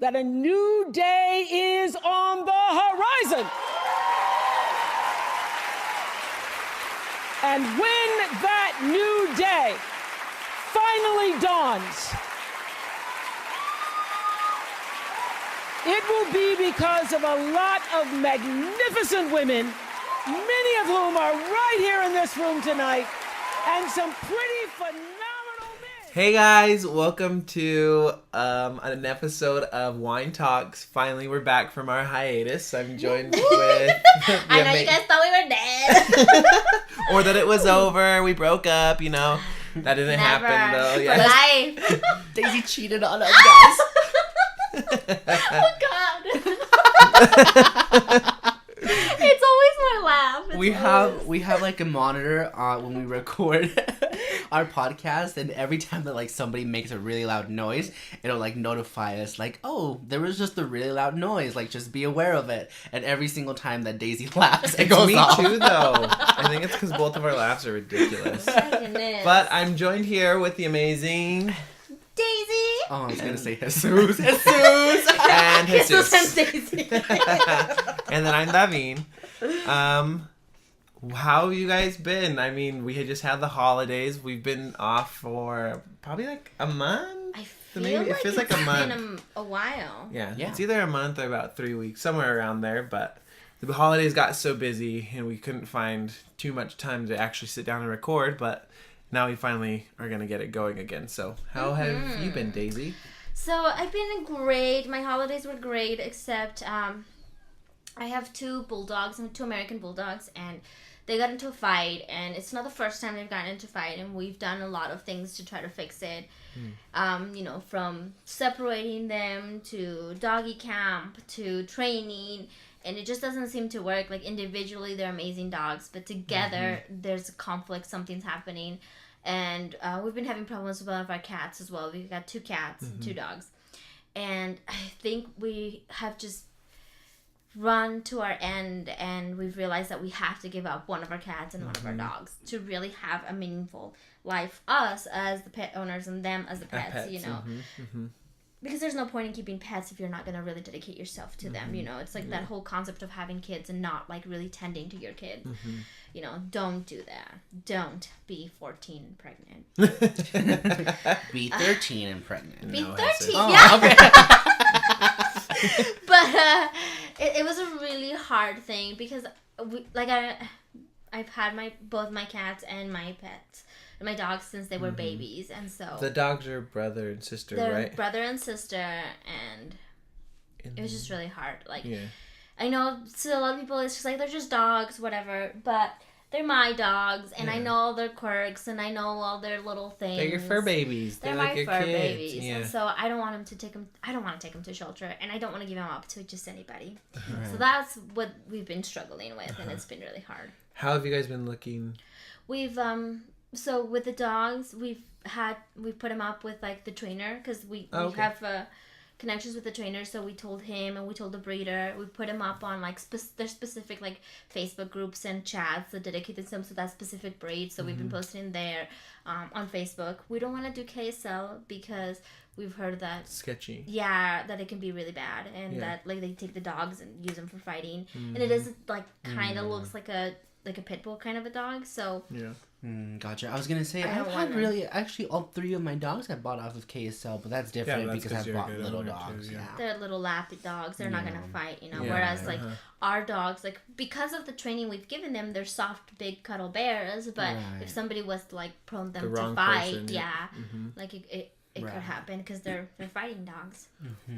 that a new day is on the horizon. And when that new day finally dawns, it will be because of a lot of magnificent women, many of whom are right here in this room tonight, and some pretty phenomenal men. Hey guys, welcome to an episode of Wine Talks. Finally, we're back from our hiatus. I'm joined with... I know you guys thought we were dead. Or that it was over, we broke up, you know. That didn't happen though. For Yeah. life. Daisy cheated on us, guys. Oh God. It's always my laugh. We have like a monitor when we record our podcast, and every time that like somebody makes a really loud noise, it'll like notify us like, oh, there was just a really loud noise, like just be aware of it. And every single time that Daisy laughs, it It's goes me off. too though. I think it's because both of our laughs are ridiculous. My goodness. But I'm joined here with the amazing... Daisy. Oh, I was gonna say Jesus. and Jesus Jesus. and Daisy. And then I'm Davin. How have you guys been? I mean, we had just had the holidays. We've been off for probably like a month. I feel Maybe it like feels like it's a month. been a while. Yeah, Yeah. it's either a month or about 3 weeks, somewhere around there. But the holidays got so busy and we couldn't find too much time to actually sit down and record. But now we finally are going to get it going again. So how have you been, Daisy? So I've been great. My holidays were great, except I have two American bulldogs, and they got into a fight, and it's not the first time they've gotten into a fight, and we've done a lot of things to try to fix it. From separating them to doggy camp to training, and it just doesn't seem to work. Like individually, they're amazing dogs, but together, there's a conflict, something's happening. And we've been having problems with one of our cats as well. We've got two cats and two dogs. And I think we have just run to our end, and we've realized that we have to give up one of our cats and one of our dogs to really have a meaningful life, us as the pet owners and them as the pets, you know. Because there's no point in keeping pets if you're not going to really dedicate yourself to them, you know. It's like that whole concept of having kids and not like really tending to your kid. You know, don't do that. Don't be 14 and pregnant. Be 13 and pregnant. Be No, 13, it's- yeah. Okay. But it was a really hard thing because I've had both my cats and my pets, my dogs, since they were babies, and so The dogs are brother and sister, they're right? brother and sister, and it was just really hard. Like, Yeah. I know to a lot of people it's just like they're just dogs, whatever, but they're my dogs, and I know all their quirks, and I know all their little things. They're your fur babies. They're like my your fur kids. babies, Yeah. and so I don't want to take them to shelter, and I don't want to give them up to just anybody. Right. So that's what we've been struggling with, and it's been really hard. How have you guys been looking? We've so with the dogs, we've put them up with like the trainer, because we have connections with the trainer. So we told him, and we told the breeder, we put him up on like there's specific like Facebook groups and chats that dedicated them to that specific breed. So we've been posting there on Facebook. We don't want to do KSL because we've heard that Sketchy. that it can be really bad, and that like they take the dogs and use them for fighting, and it is like kind of looks like a pit bull kind of a dog. So Yeah. Gotcha. I was gonna say I I've don't had wanna- really actually all three of my dogs I bought off of KSL, but that's different that's because 'cause I've you're a bought good little owner, dogs. too, yeah. they're little lappy dogs. They're not gonna fight, you know. Yeah, Whereas like our dogs, like because of the training we've given them, they're soft, big cuddle bears. But Right. if somebody was to like prone them The to wrong fight, person, yeah. like it could Right. happen because they're fighting dogs.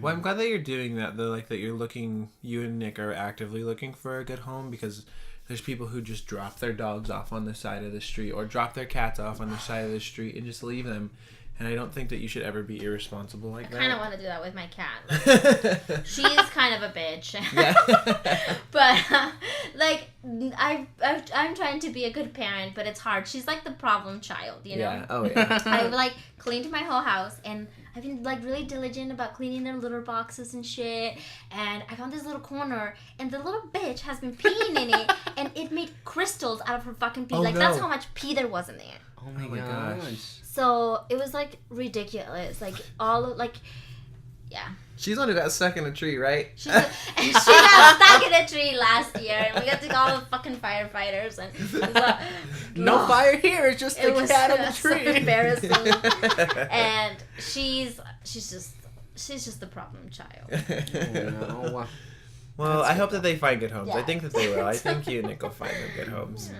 Well, I'm glad that you're doing that, though. Like that you and Nick are actively looking for a good home, because there's people who just drop their dogs off on the side of the street, or drop their cats off on the side of the street and just leave them. And I don't think that you should ever be irresponsible like I kind of that. want to do that with my cat. Like, she's kind of a bitch. Yeah. But like I'm trying to be a good parent, but it's hard. She's like the problem child, you know. Yeah. Oh yeah. I've like cleaned my whole house, and I've been like really diligent about cleaning their litter boxes and shit. And I found this little corner, and the little bitch has been peeing in it, and it made crystals out of her fucking pee. Oh, like that's no. how much pee there was in there. Oh my, Oh my gosh. gosh. So it was like ridiculous. Like all of, like, yeah, She's the one who got stuck in a tree, right? She got stuck in a tree last year, and we got to call the fucking firefighters, and it was, No fire here. It's just it a was cat on the so tree. embarrassing. And she's just the problem child. No. Well, I hope that they find good homes. I Yeah. think that they will. I think you and Nick will find them good homes.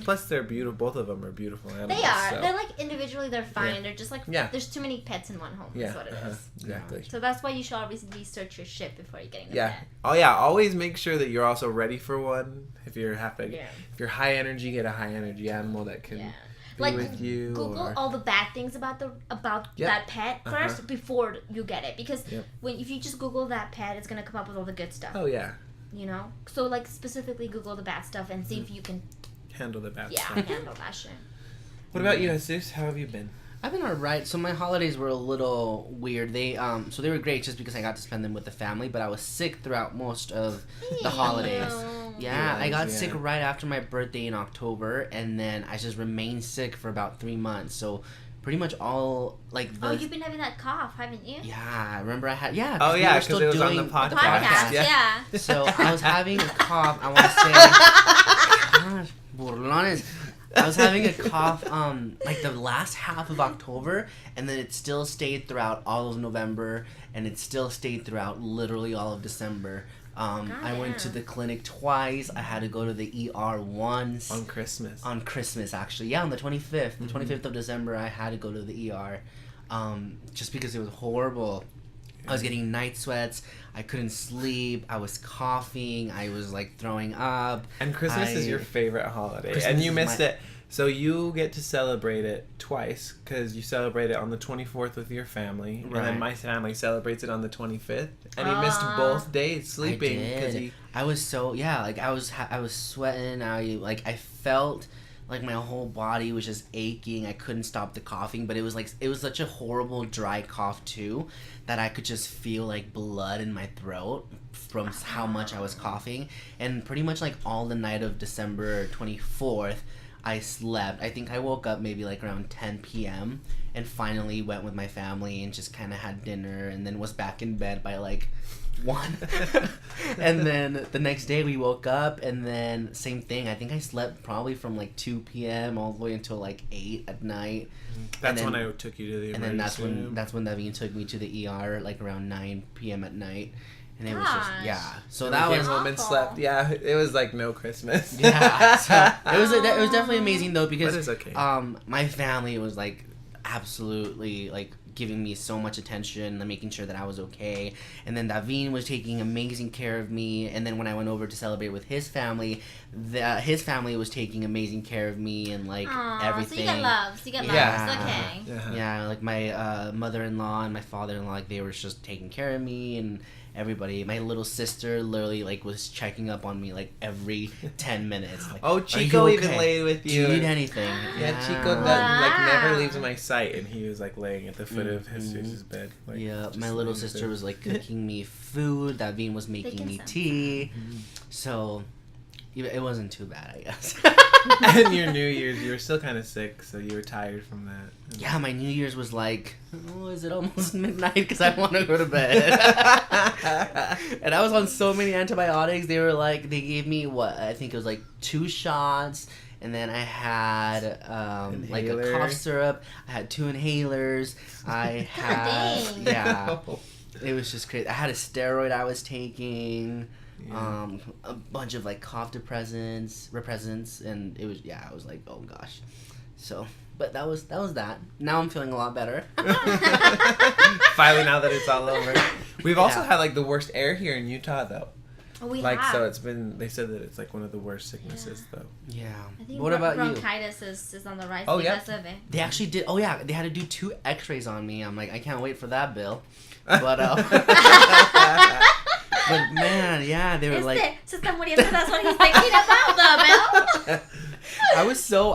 Plus, they're beautiful. Both of them are beautiful animals. They are. So. They're like individually, they're fine. Yeah. They're just like Yeah. there's too many pets in one home. Yeah, Is what it is. exactly. So that's why you should always research your shit before you get into Yeah. bed. Oh yeah. Always make sure that you're also ready for one. If you're Yeah. if you're high energy, get a high energy animal that can Yeah. be Like with you. Google or... all the bad things about Yep. that pet first before you get it, because Yep. if you just Google that pet, it's gonna come up with all the good stuff. Oh yeah. You know, so like specifically Google the bad stuff and see if you can Handle the bad stuff. handle that shit. What about you, Jesus? How have you been? I've been alright. So my holidays were a little weird. They they were great just because I got to spend them with the family, but I was sick throughout most of the holidays. Yeah, I got sick right after my birthday in October, and then I just remained sick for about 3 months. So pretty much all like the. Oh, you've been having that cough, haven't you? Yeah, I remember I had. Yeah. Oh we yeah, were because it was on the podcast. The podcast, Yeah. yeah. So I was having a cough. I want to say, gosh, burlones. I was having a cough, like the last half of October, and then it still stayed throughout all of November, and it still stayed throughout literally all of December. I went to the clinic twice. I had to go to the ER once. On Christmas. On Christmas, actually. Yeah, on the 25th. The 25th of December, I had to go to the ER. Just because it was horrible. I was getting night sweats. I couldn't sleep. I was coughing. I was like throwing up. And Christmas is your favorite holiday, Christmas and you is missed my- it. So you get to celebrate it twice because you celebrate it on the 24th with your family, and Right. then my family celebrates it on the 25th. And he missed both days sleeping because he. I was so like I was sweating. I felt like my whole body was just aching. I couldn't stop the coughing, but it was such a horrible dry cough too that I could just feel like blood in my throat from how much I was coughing. And pretty much like all the night of December 24th, I slept. I think I woke up maybe like around 10 p.m. and finally went with my family and just kind of had dinner, and then was back in bed by like 1. And then the next day we woke up, and then same thing. I think I slept probably from like 2 p.m. all the way until like 8 at night. That's then- when I took you to the And then that's emergency when room. Davin took me to the ER like around 9 p.m. at night. And it was Gosh. just, yeah. So And that we was, came home and awful. slept. Yeah, it was like no Christmas. yeah. So it was definitely amazing though, because But it's okay. my family was like absolutely like giving me so much attention and making sure that I was okay. And then Davin was taking amazing care of me. And then when I went over to celebrate with his family, his family was taking amazing care of me and like Aw, everything. So you get love. So you get love. Yeah. It's okay. Uh-huh. Yeah, like my mother-in-law and my father-in-law, like they were just taking care of me, and everybody. My little sister literally like was checking up on me like every 10 minutes. Like, Oh, "Are Chico you even okay? laid with Do you. you need anything? Yeah, Chico Wow. like never leaves my sight, and he was like laying at the foot of his bed. Like, Yeah, just my little laying sister there. was like cooking me food. Davin was making can me sense tea. So it wasn't too bad, I guess. And your New Year's, you were still kind of sick, so you were tired from that. Yeah, my New Year's was like, oh, is it almost midnight? Because I want to go to bed. And I was on so many antibiotics. They gave me I think it was like 2 shots. And then I had like a Inhaler. cough syrup. I had 2 inhalers. I had, dang. yeah, it was just crazy. I had a steroid I was taking. Yeah. A bunch of like cough repressants, and it was I was like, oh gosh. So, but that was that. Now I'm feeling a lot better. Finally, now that it's all over. We've also Yeah. had like the worst air here in Utah, though. We Like, have. so it's been. They said that it's like one of the worst sicknesses, though. Yeah. I think What about you? bronchitis is on the rise Oh, yeah. because of it. They actually did. Oh yeah, they had to do 2 X-rays on me. I'm like, I can't wait for that, Bill. But but man, yeah, they were like. Se está muriendo. That's what he's thinking about, though, Bill.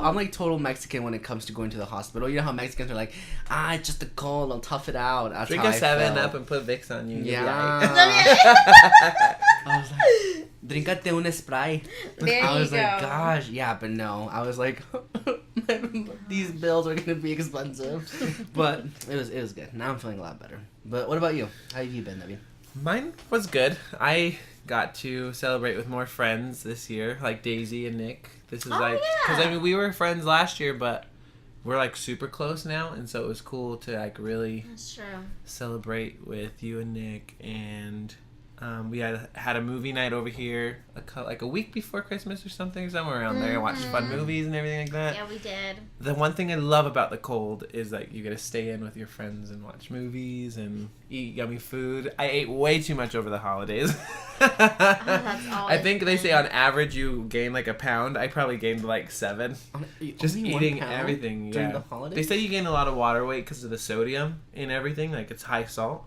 I'm like total Mexican when it comes to going to the hospital. You know how Mexicans are like, it's just a cold, I'll tough it out. That's Drink how a I 7 felt. Up and put Vicks on you. and you'll be Yeah. alright. I was like, drinkate un spray. There I you was go. like, gosh, yeah, but no. I was like, these bills are gonna be expensive. But it was good. Now I'm feeling a lot better. But what about you? How have you been, Debbie? Mine was good. I got to celebrate with more friends this year, like Daisy and Nick. This is because yeah. I mean we were friends last year, but we're like super close now, and so it was cool to like really That's true. celebrate with you and Nick. And we had a movie night over here like a week before Christmas or something, somewhere around there. Watched fun movies and everything like that. Yeah, we did. The one thing I love about the cold is that you get to stay in with your friends and watch movies and eat yummy food. I ate way too much over the holidays. That's I think they say on average you gain like a pound. I probably gained like 7. Just Only eating 1 pound everything. during Yeah. the holidays? They say you gain a lot of water weight because of the sodium in everything. Like it's high salt.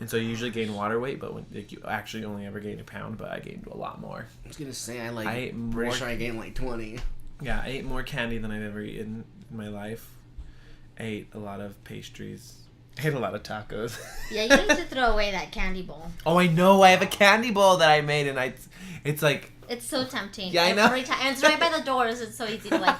And so you usually gain water weight, but when like, you actually only ever gain a pound, but I gained a lot more. I was gonna say I ate pretty more. sure I gained like 20. Yeah, I ate more candy than I've ever eaten in my life. I ate a lot of pastries. I ate a lot of tacos. Yeah, you need to throw away that candy bowl. Oh, I know. I have a candy bowl that I made, and it's like... It's so tempting. Yeah, I know. Every time. And it's right by the doors. It's so easy to like...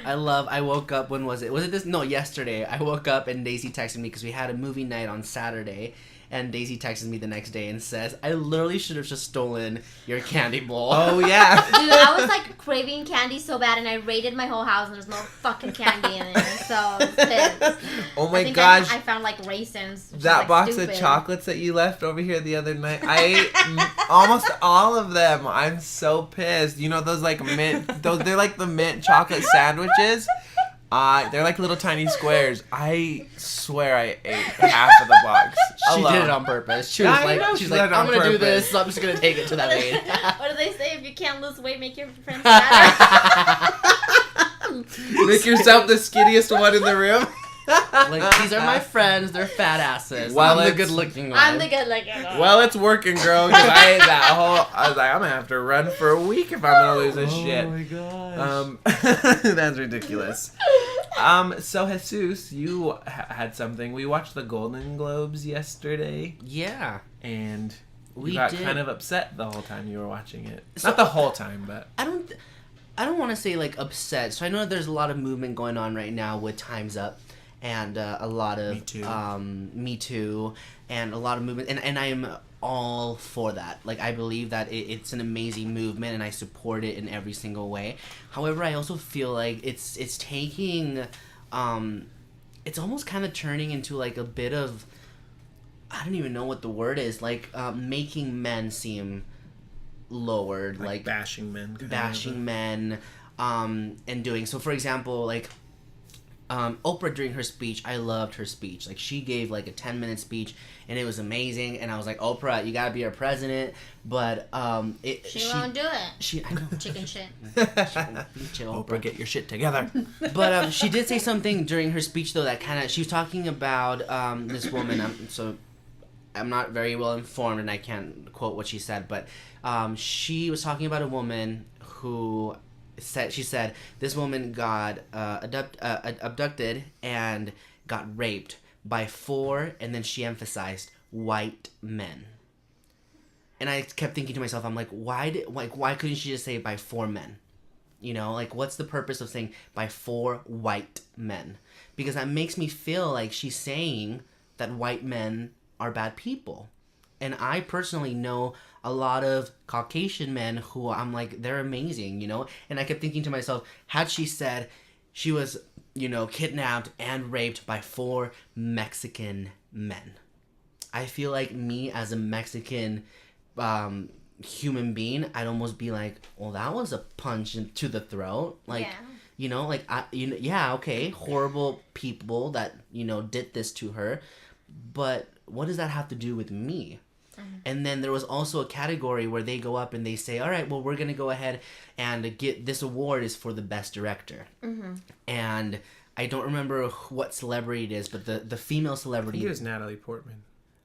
I woke up, when was it? Was it this? No, yesterday. I woke up and Daisy texted me because we had a movie night on Saturday. And Daisy texted me the next day and says, I literally should have just stolen your candy bowl. Oh, yeah. Dude, I was like craving candy so bad, and I raided my whole house, and there's no fucking candy in there. So I was pissed. Oh, I my think gosh. I found like raisins. which is, That like, box stupid. of chocolates that you left over here the other night, I ate almost all of them. I'm so pissed. You know those like mint, they're like the mint chocolate sandwiches. They're like little tiny squares. I swear I ate half of the box. She alone. did it on purpose. She Yeah, was I like, know she's she like, did it I'm on gonna do purpose. this, so I'm just gonna take it to that maid. What do they say? If you can't lose weight, make your friends fatter. Make yourself the skinniest one in the room. Like, these are my friends, they're fat asses. Well, I'm the it's- good looking one. I'm the good looking one. Well, it's working, girl. Because I ate that whole. I was like, I'm gonna have to run for a week if I'm gonna lose this shit. Oh my gosh. That's ridiculous. So Jesus, you had something. We watched the Golden Globes yesterday, Yeah. and We you got did. kind of upset the whole time you were watching it. So- Not the whole time, but I don't want to say like upset. So I know that there's a lot of movement going on right now with Time's Up, and a lot of Me Too. Me Too, and a lot of movement, and I am all for that. Like, I believe that it's an amazing movement, and I support it in every single way. However, I also feel like it's taking, it's almost kind of turning into like a bit of, I don't even know what the word is, like making men seem lowered, like bashing men. kind bashing of. men, and doing so. For example, like Oprah during her speech, I loved her speech. Like, she gave like a 10-minute speech, and it was amazing. And I was like, Oprah, you gotta be our president. But She won't do it. I know. Chicken shit. Chill, Oprah, get your shit together. But she did say something during her speech though that kind of, she was talking about this woman. So I'm not very well informed, and I can't quote what she said, but she was talking about a woman who she said this woman got abducted and got raped by 4, and then she emphasized white men. And I kept thinking to myself, I'm like, why couldn't she just say by 4 men? You know, like, what's the purpose of saying by 4 white men? Because that makes me feel like she's saying that white men are bad people. And I personally know a lot of Caucasian men who I'm like, they're amazing, you know? And I kept thinking to myself, had she said she was, you know, kidnapped and raped by 4 Mexican men, I feel like me as a Mexican human being, I'd almost be like, well, that was a punch to the throat. Like, Yeah. you know, like, yeah, okay, horrible people that, you know, did this to her, but what does that have to do with me? And then there was also a category where they go up and they say, all right, well, we're going to go ahead and get this award is for the best director. And I don't remember what celebrity it is, but the female I think celebrity, it was Natalie Portman.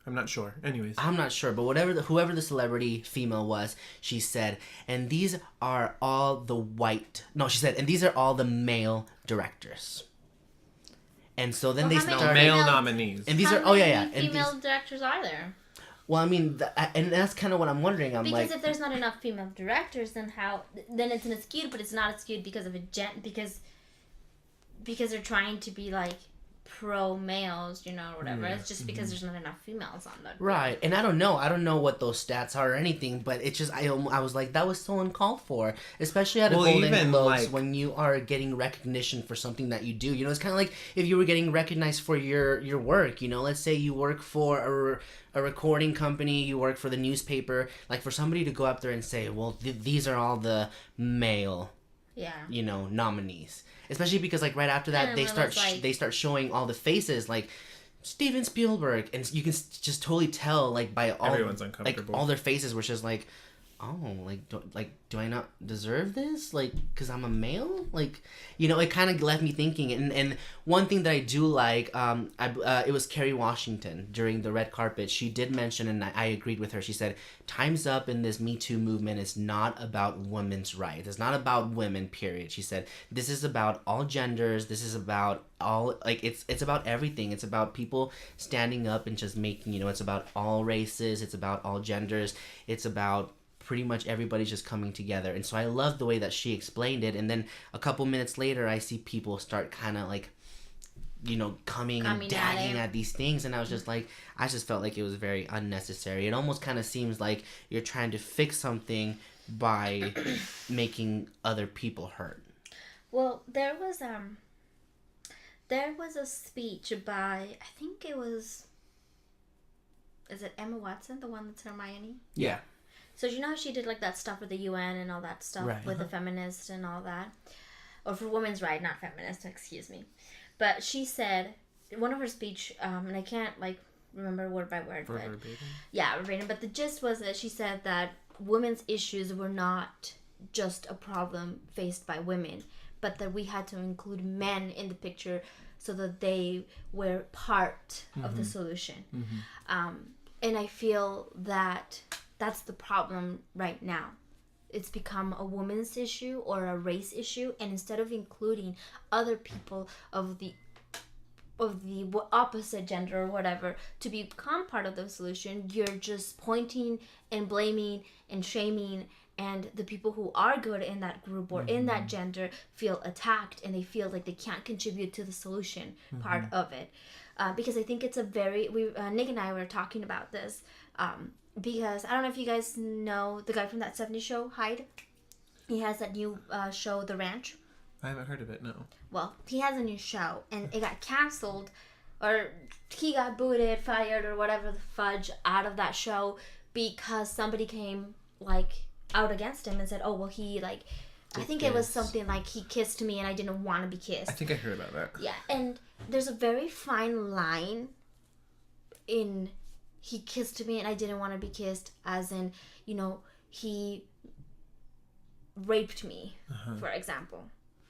I'm not sure. Anyways. I'm not sure, but whoever the celebrity female was, she said, and these are all the and these are all the male directors. And so then Well, they how many started, Male female- nominees. and these How are, oh yeah, many and female these, directors are there? well, I mean, and that's kind of what I'm wondering. I'm Because like, if there's not enough female directors, then it's an skewed, but it's not skewed because of because they're trying to be like pro males, you know, or whatever. Yeah. It's just because there's not enough females on that. Right, and I don't know what those stats are or anything, but it's just I was like, that was so uncalled for, especially at a Golden even, Globes like- when you are getting recognition for something that you do. You know, it's kind of like if you were getting recognized for your work. You know, let's say you work for a recording company, you work for the newspaper, like for somebody to go up there and say, well, these are all the male, Yeah. you know, nominees. Especially because like right after that And they when start it's like- they start showing all the faces like Steven Spielberg, and you can just totally tell like by all Everyone's like uncomfortable. all their faces were just like, oh, do I not deserve this? Like, because I'm a male? Like, you know, it kind of left me thinking. And one thing that I do like, it was Kerry Washington during the red carpet. She did mention, and I agreed with her. She said, time's up in this Me Too movement. It's not about women's rights. It's not about women, period. She said, this is about all genders. This is about all, like, it's about everything. It's about people standing up and just making, you know, it's about all races. It's about all genders. It's about pretty much everybody's just coming together. And so I love the way that she explained it. And then a couple minutes later, I see people start kind of like, you know, coming and at dagging it. at these things. And I was just like, I just felt like it was very unnecessary. It almost kind of seems like you're trying to fix something by making other people hurt. Well, there was a speech by, I think it was, is it Emma Watson, the one that's Hermione? Yeah. So you know how she did like that stuff with the UN and all that stuff Right. with the feminists and all that? Or for women's right, not feminist, excuse me. But she said, one of her speech, and I can't like remember word by word, but yeah, verbatim. But the gist was that she said that women's issues were not just a problem faced by women, but that we had to include men in the picture so that they were part of the solution. And I feel that that's the problem right now. It's become a woman's issue or a race issue, and instead of including other people of the opposite gender or whatever to become part of the solution, you're just pointing and blaming and shaming, and the people who are good in that group or in that gender feel attacked, and they feel like they can't contribute to the solution part of it. Because I think it's a very Nick and I were talking about this because I don't know if you guys know the guy from that 70s show, Hyde. He has that new show, The Ranch. I haven't heard of it, no. Well, he has a new show, and it got canceled, or he got booted, fired, or whatever the fudge out of that show because somebody came, like, out against him and said, oh, well, he, like, I think it was something like he kissed me and I didn't want to be kissed. I think I heard about that. Yeah, and there's a very fine line in he kissed me and I didn't want to be kissed, as in, you know, he raped me, for example.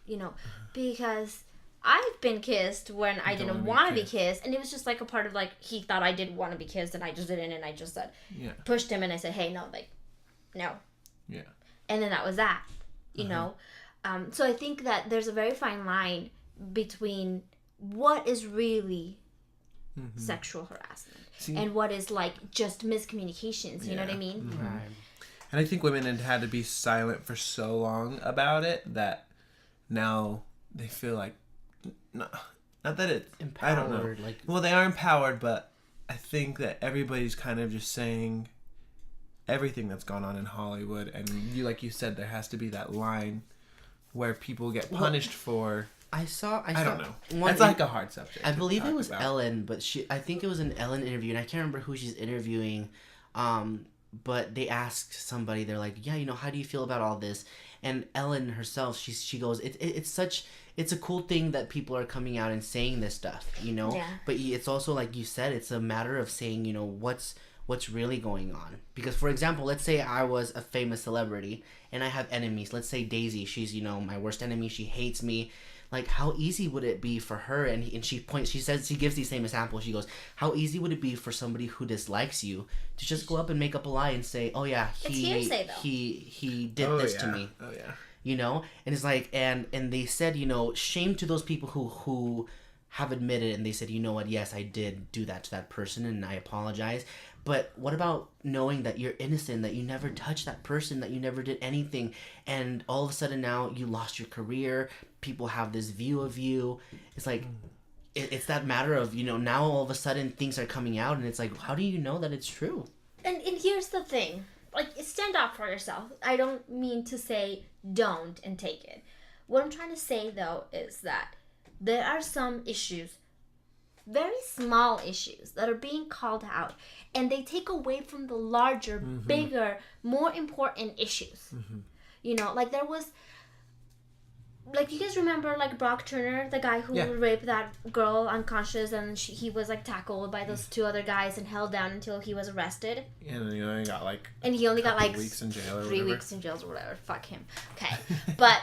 You know, because I've been kissed when I didn't want to be kissed, and it was just like a part of like he thought I didn't want to be kissed, and I just didn't, and I just said, pushed him, and I said, hey, no, like, no. Yeah. And then that was that, you know. So I think that there's a very fine line between what is really sexual harassment and what is like just miscommunications. You know what I mean? Right. And I think women had had to be silent for so long about it that now they feel like, not that it's Empowered, I don't know. like- Well, they are empowered, but I think that everybody's kind of just saying everything that's gone on in Hollywood, and you, like you said, there has to be that line where people get punished for. I I don't know. one It's like a hard subject. I to believe it talk was about. Ellen, but I think it was an Ellen interview, and I can't remember who she's interviewing. But they asked somebody, they're like, yeah, you know, how do you feel about all this? And Ellen herself, she goes, it's a cool thing that people are coming out and saying this stuff, you know. Yeah. But it's also like you said, it's a matter of saying, you know, what's really going on. Because for example, let's say I was a famous celebrity and I have enemies. Let's say Daisy, she's, you know, my worst enemy. She hates me. Like, how easy would it be for her? And she gives the same example. She goes, how easy would it be for somebody who dislikes you to just go up and make up a lie and say, oh yeah, It's hearsay, though. he did this to me. Oh yeah. You know? And it's like, and they said, you know, shame to those people who have admitted, and they said, you know what, yes, I did do that to that person and I apologize. But what about knowing that you're innocent, that you never touched that person, that you never did anything, and all of a sudden now you lost your career, people have this view of you. It's like, it's that matter of, now all of a sudden things are coming out and it's like, how do you know that it's true? And here's the thing. Like, stand up for yourself. I don't mean to say don't and take it. What I'm trying to say, though, is that there are some issues, very small issues, that are being called out. And they take away from the larger, bigger, more important issues. Like there was... Like, you guys remember, like, Brock Turner, the guy who raped that girl unconscious, and he was, like, tackled by those two other guys and held down until he was arrested? And he only got, like... And he only got, like... weeks in jail or 3 whatever. weeks in jail or whatever. Fuck him. Okay. But...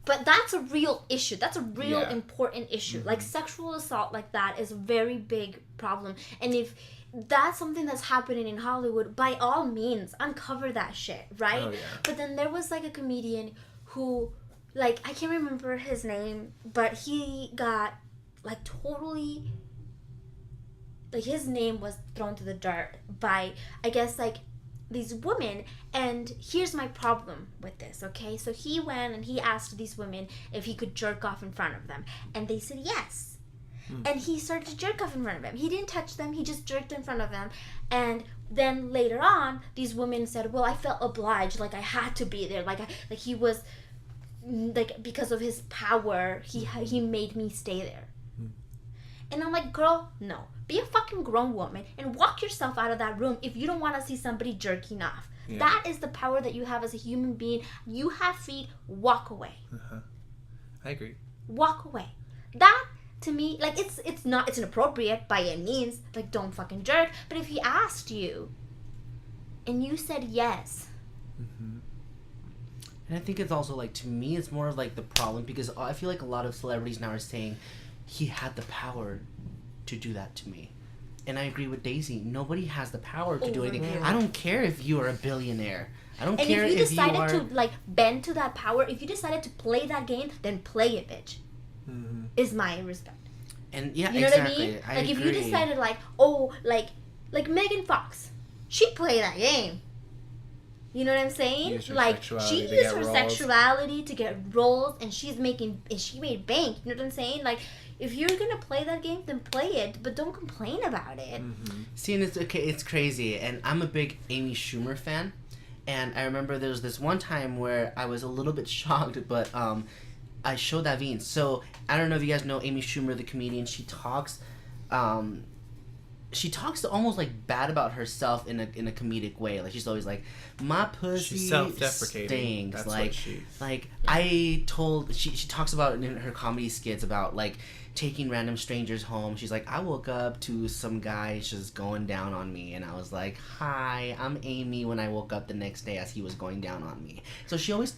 But that's a real issue. That's a real important issue. Like, sexual assault like that is a very big problem. And if that's something that's happening in Hollywood, by all means, uncover that shit, right? Oh, yeah. But then there was, like, a comedian who, like, I can't remember his name, but he got, like, totally, like, his name was thrown to the dirt by, I guess, like, these women. And here's my problem with this, okay? So he went and he asked these women if he could jerk off in front of them, and they said yes. And he started to jerk off in front of them. He didn't touch them, he just jerked in front of them. And then later on, these women said, well, I felt obliged, like I had to be there, like he was, like, because of his power, he made me stay there. And I'm like, girl, no. Be a fucking grown woman and walk yourself out of that room if you don't want to see somebody jerking off. Yeah. That is the power that you have as a human being. You have feet, walk away. I agree. Walk away. That, to me, like, it's inappropriate by any means. Like, don't fucking jerk. But if he asked you and you said yes. And I think it's also, like, to me, it's more of, like, the problem, because I feel like a lot of celebrities now are saying, he had the power to do that to me. And I agree with Daisy. Nobody has the power to do anything. I don't care if you are a billionaire. I don't care if you decided to, like, bend to that power, if you decided to play that game, then play it, bitch. Is my respect. And yeah, you know exactly. what I mean? I like, agree. if you decided, like, oh, like Megan Fox, she played that game. You know what I'm saying? Like, she used her sexuality to get roles, and she made bank. You know what I'm saying? Like, if you're gonna play that game, then play it, but don't complain about it. See, and it's crazy, and I'm a big Amy Schumer fan, and I remember there was this one time where I was a little bit shocked, but I showed Davin. So I don't know if you guys know Amy Schumer, the comedian. She talks almost like bad about herself in a comedic way. Like, she's always like, my pussy she's self-deprecating. stinks. That's like, she talks about in her comedy skits about, like, taking random strangers home. She's like, I woke up to some guy just going down on me, and I was like, hi, I'm Amy, when I woke up the next day as he was going down on me. So she always,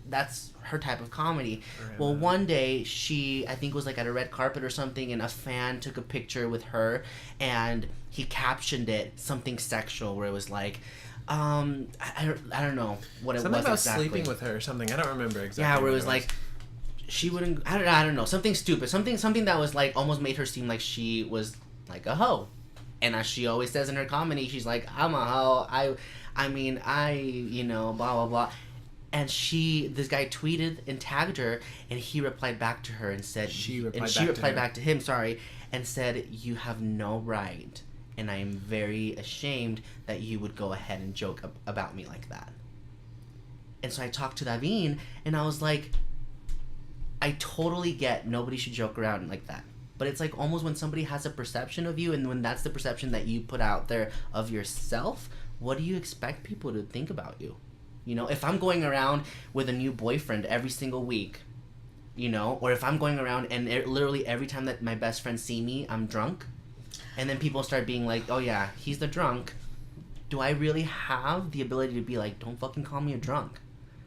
that's her type of comedy. Well, one day I think it was like at a red carpet or something, and a fan took a picture with her, and he captioned it something sexual, where it was like, I don't know what it something was about exactly. Sleeping with her or something. I don't remember exactly. Yeah, where it was like, she wouldn't. I don't know. Something stupid. Something that was like almost made her seem like she was like a hoe. And as she always says in her comedy, she's like, I'm a hoe. I mean, blah blah blah. And this guy tweeted and tagged her, and he replied back to her and said, she replied back to him, and said, you have no right, and I am very ashamed that you would go ahead and joke about me like that. And so I talked to Davin, and I was like, I totally get nobody should joke around like that. But it's like almost when somebody has a perception of you, and when that's the perception that you put out there of yourself, what do you expect people to think about you? If I'm going around with a new boyfriend every single week, or if I'm going around and literally every time that my best friends see me, I'm drunk, and then people start being like, oh yeah, he's the drunk, do I really have the ability to be like, don't fucking call me a drunk?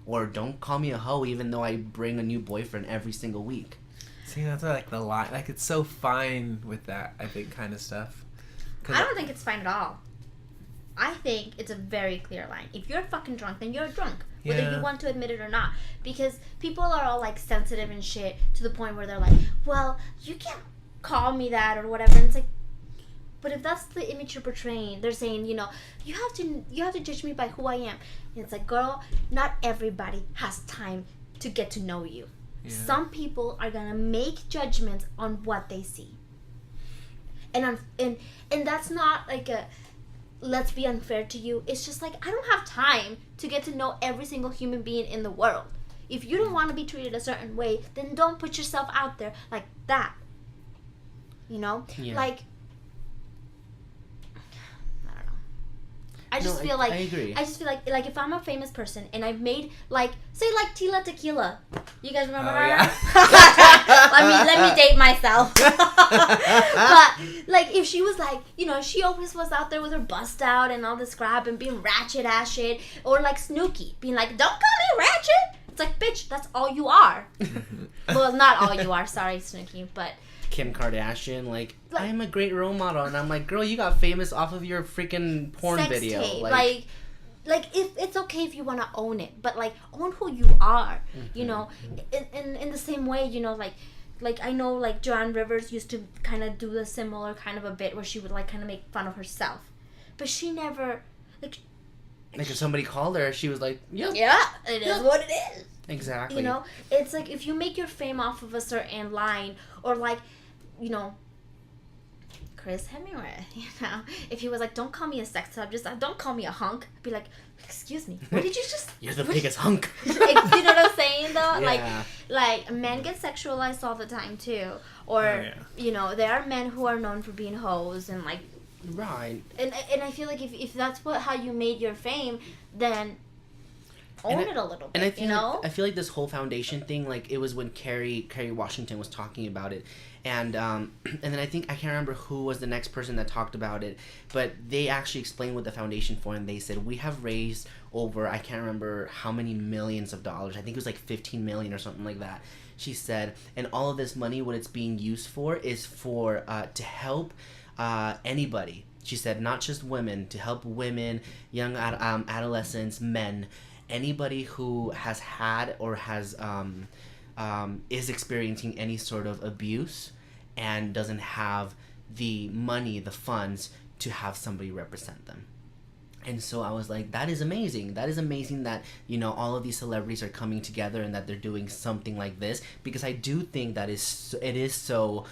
Or don't call me a hoe even though I bring a new boyfriend every single week? See, that's like the line. Like, it's so fine with that, I think, kind of stuff. I don't think it's fine at all. I think it's a very clear line. If you're fucking drunk, then you're drunk. Whether you want to admit it or not. Because people are all, like, sensitive and shit to the point where they're like, well, you can't call me that or whatever. And it's like, but if that's the image you're portraying, they're saying, you have to judge me by who I am. And it's like, girl, not everybody has time to get to know you. Yeah. Some people are gonna make judgments on what they see, and that's not like a let's be unfair to you. It's just like I don't have time to get to know every single human being in the world. If you don't want to be treated a certain way, then don't put yourself out there like that. You know, like I don't know. I just feel like I agree. I just feel like if I'm a famous person and I've made like say like Tila Tequila, you guys remember her? Yeah. let me date myself. But like if she was like, you know, she always was out there with her bust out and all this crap and being ratchet ass shit, or like Snooki being like, don't call me ratchet. It's like, bitch, that's all you are. Well, not all you are. Sorry, Snooki, but. Kim Kardashian, like I am a great role model, and I'm like, girl, you got famous off of your freaking porn sex video. Tape. Like if it's okay if you want to own it, but like own who you are. You know, in the same way, you know, like I know like Joanne Rivers used to kind of do a similar kind of a bit where she would like kind of make fun of herself, but she never like if somebody called her, she was like, yeah, it is what it is. Exactly. You know, it's like if you make your fame off of a certain line, or like, you know, Chris Hemingway, you know, if he was like, don't call me a sex object, don't call me a hunk, I'd be like, excuse me, what did you just... You're the biggest hunk. Like, you know what I'm saying, though? Yeah. Like, men get sexualized all the time, too. Or, you know, there are men who are known for being hoes and, like... Right. And I feel like if that's how you made your fame, then... Own it a little bit, and I feel you know? I feel like this whole foundation thing, like, it was when Kerry Washington was talking about it. And then I think, I can't remember who was the next person that talked about it, but they actually explained what the foundation for, and they said, we have raised over, I can't remember how many millions of dollars, I think it was like 15 million or something like that, she said, and all of this money, what it's being used for is for, to help anybody. She said, not just women, to help women, young adolescents, men, anybody who has had or has is experiencing any sort of abuse and doesn't have the money, the funds to have somebody represent them. And so I was like, that is amazing. That is amazing that, you know, all of these celebrities are coming together and that they're doing something like this, because I do think that it is so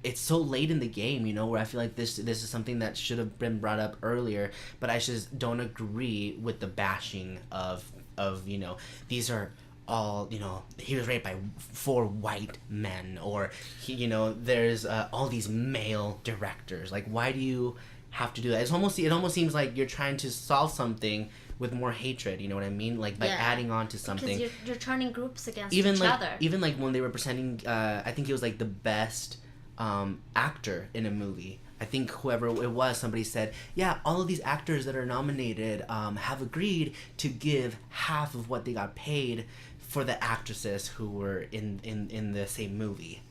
it's so late in the game, you know, where I feel like this is something that should have been brought up earlier, but I just don't agree with the bashing of you know, these are all, you know, he was raped by 4 white men, or he, you know, there's all these male directors. Like, why do you have to do that? It almost seems like you're trying to solve something with more hatred, you know what I mean? Like, by adding on to something. Because you're turning groups against each other. Even like when they were presenting, I think it was like the best actor in a movie. I think whoever it was, somebody said, yeah, all of these actors that are nominated have agreed to give half of what they got paid for the actresses who were in the same movie.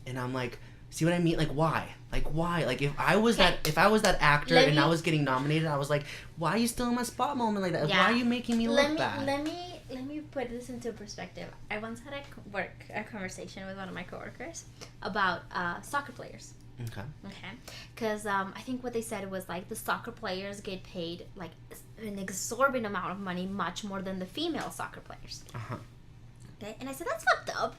And I'm like, see what I mean? Like, why? Like, if I was that actor and I was getting nominated, I was like, why are you still in my spot moment like that? Yeah. Why are you making me look bad? Let me put this into perspective. I once had a conversation with one of my coworkers about soccer players. Okay. Because I think what they said was like the soccer players get paid like an exorbitant amount of money, much more than the female soccer players. Okay, and I said that's fucked up,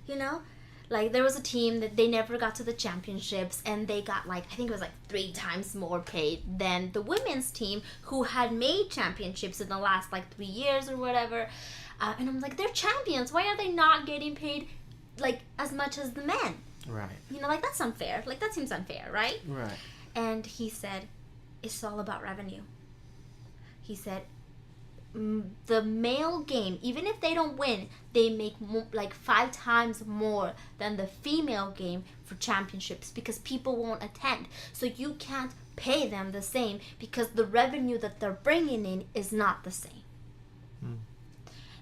you know. Like, there was a team that they never got to the championships, and they got, like, I think it was, like, 3 times more paid than the women's team, who had made championships in the last, like, 3 years or whatever. And I'm like, they're champions. Why are they not getting paid, like, as much as the men? Right. You know, like, that's unfair. Like, that seems unfair, right? Right. And he said, it's all about revenue. He said, the male game, even if they don't win, they make like 5 times more than the female game for championships, because people won't attend. So you can't pay them the same, because the revenue that they're bringing in is not the same.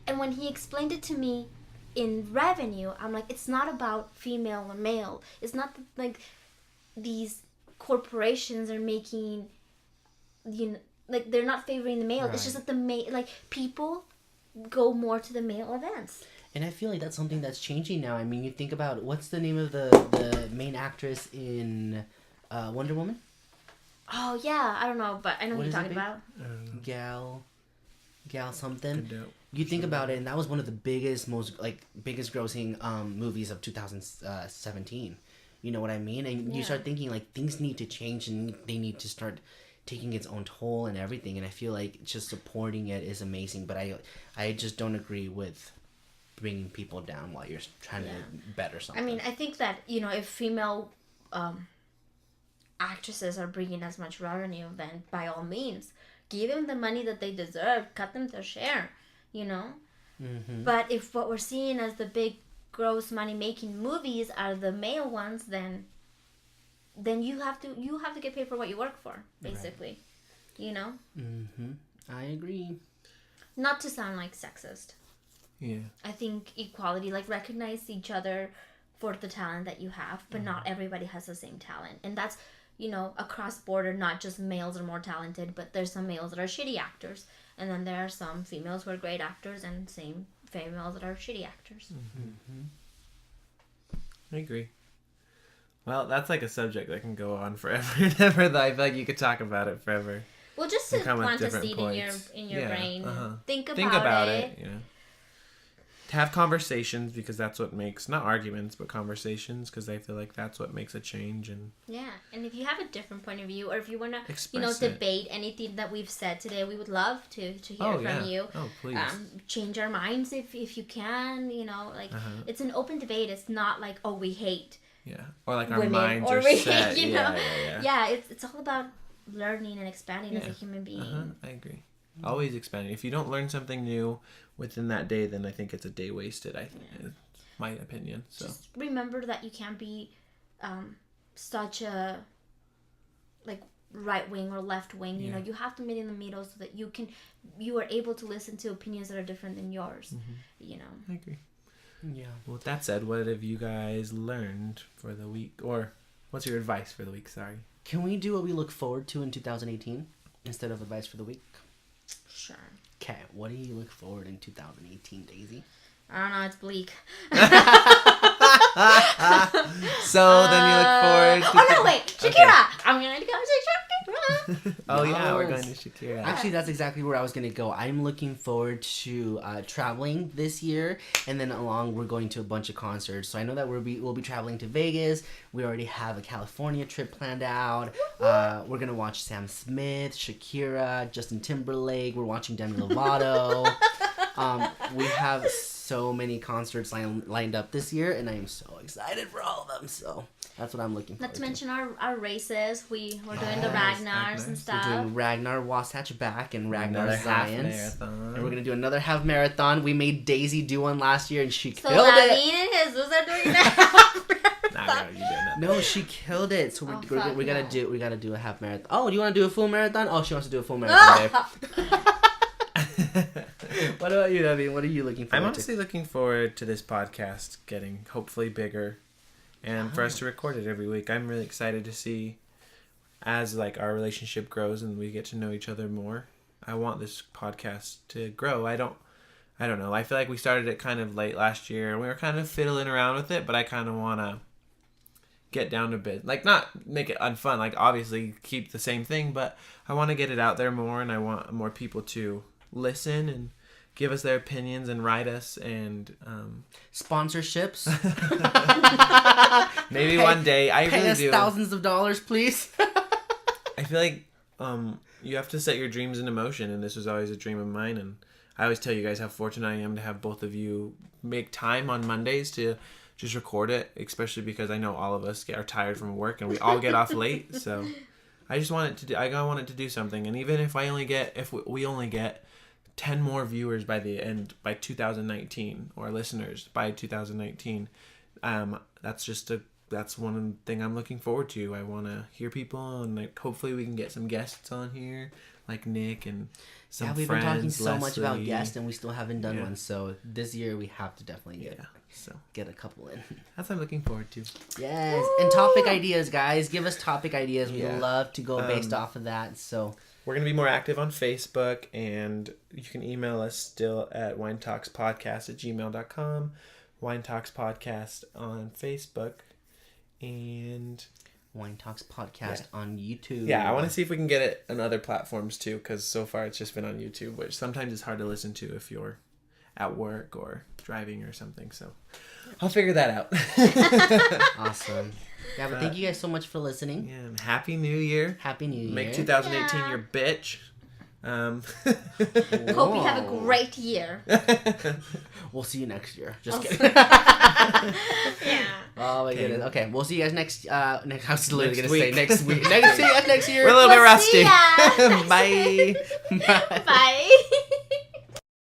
And when he explained it to me in revenue, I'm like, it's not about female or male. It's not like these corporations are making, you know, like, they're not favoring the male. Right. It's just that the male, like, people go more to the male events. And I feel like that's something that's changing now. I mean, you think about, what's the name of the main actress in Wonder Woman? Oh, yeah. I don't know, but I know what you're talking about. Gal. gal something. Good dope. You think about it, and that was one of the biggest grossing movies of 2017. You know what I mean? And you start thinking like things need to change, and they need to start taking its own toll and everything. And I feel like just supporting it is amazing, but I just don't agree with bringing people down while you're trying to better something. I mean, I think that, if female actresses are bringing as much revenue, then by all means, give them the money that they deserve, cut them their share, Mm-hmm. But if what we're seeing as the big gross money making movies are the male ones, then you have to get paid for what you work for, basically. Mm-hmm. I agree. Not to sound like sexist. Yeah. I think equality, like recognize each other for the talent that you have, but not everybody has the same talent. And that's, across border, not just males are more talented, but there's some males that are shitty actors. And then there are some females who are great actors and same females that are shitty actors. Mm-hmm. I agree. Well, that's like a subject that can go on forever and ever. Though I feel like you could talk about it forever. Well, just to plant a seed in your brain. Think about it. To have conversations, because that's what makes, not arguments, but conversations, because I feel like that's what makes a change. And and if you have a different point of view, or if you want to, express it. debate anything that we've said today, we would love to hear from you. Oh, please. Change our minds if you can. It's an open debate. It's not like, oh, we hate. Yeah, or like our women, minds or are we set. hate, Yeah. It's all about learning and expanding as a human being. I agree. Always expanding. If you don't learn something new within that day, then I think it's a day wasted. It's my opinion. So just remember that you can't be such a right wing or left wing. You have to meet in the middle so that you are able to listen to opinions that are different than yours. I agree. Yeah. Well, with that said, what have you guys learned for the week, or what's your advice for the week? Sorry. Can we do what we look forward to in 2018 instead of advice for the week? Sure. Okay, what do you look forward in 2018, Daisy? I don't know, it's bleak. So then you look forward to... Oh no, wait! Shakira! Okay. I'm gonna go to Shakira! Oh yeah, we're going to Shakira. Actually, that's exactly where I was gonna go. I'm looking forward to traveling this year, and then we're going to a bunch of concerts. So I know that we'll be traveling to Vegas. We already have a California trip planned out. We're gonna watch Sam Smith, Shakira, Justin Timberlake. We're watching Demi Lovato. We have so many concerts lined up this year, and I am so excited for all of them. So that's what I'm looking forward to. Not to mention our races. We're doing the Ragnars and stuff. We're doing Ragnar Wasatch Back and Ragnar Another half Zions. marathon. And we're going to do another half marathon. We made Daisy do one last year, and she So killed it. David and Jesus are doing that. Nah, girl, you doing that. No, she killed it. So we gotta do a half marathon. Oh, do you want to do a full marathon? Oh, she wants to do a full marathon, babe. What about you, Debbie? What are you looking forward I'm honestly looking forward to this podcast getting hopefully bigger, and for us to record it every week. I'm really excited to see as like our relationship grows and we get to know each other more. I want this podcast to grow. I don't know. I feel like we started it kind of late last year and we were kind of fiddling around with it, but I kind of want to get down to bit, like not make it unfun, like obviously keep the same thing, but I want to get it out there more, and I want more people to listen and give us their opinions and write us, and Sponsorships. maybe one day. I Pay really us do. thousands of dollars, please. I feel like you have to set your dreams into motion, and this was always a dream of mine, and I always tell you guys how fortunate I am to have both of you make time on Mondays to just record it, especially because I know all of us are tired from work and we all get off late. So I just want it to do, I want it to do something. And even if we only get 10 more viewers by 2019, or listeners by 2019, that's one thing I'm looking forward to. I want to hear people, and like hopefully we can get some guests on here, like Nick and some friends. We've been talking so Leslie. much about guests, and we still haven't done one. So this year we have to definitely get a couple in. That's what I'm looking forward to. Yes, and topic ideas, guys. Give us topic ideas. We'd love to go based off of that. So we're going to be more active on Facebook, and you can email us still at winetalkspodcast@gmail.com, Wine Talks Podcast on Facebook, and Wine Talks podcast on YouTube. Yeah, I want to see if we can get it on other platforms too, because so far it's just been on YouTube, which sometimes it's hard to listen to if you're at work or driving or something. So I'll figure that out. Awesome. Yeah, but thank you guys so much for listening. Yeah, and Happy New Year. Happy New Year. Make 2018 Yeah. your bitch. Hope you have a great year. We'll see you next year. Just Also- kidding. Yeah. Oh my goodness. Okay, we'll see you guys next. I was literally Next gonna say week. next week. See you guys next year. We're a little bit We'll see rusty. ya. Bye. Bye. Bye.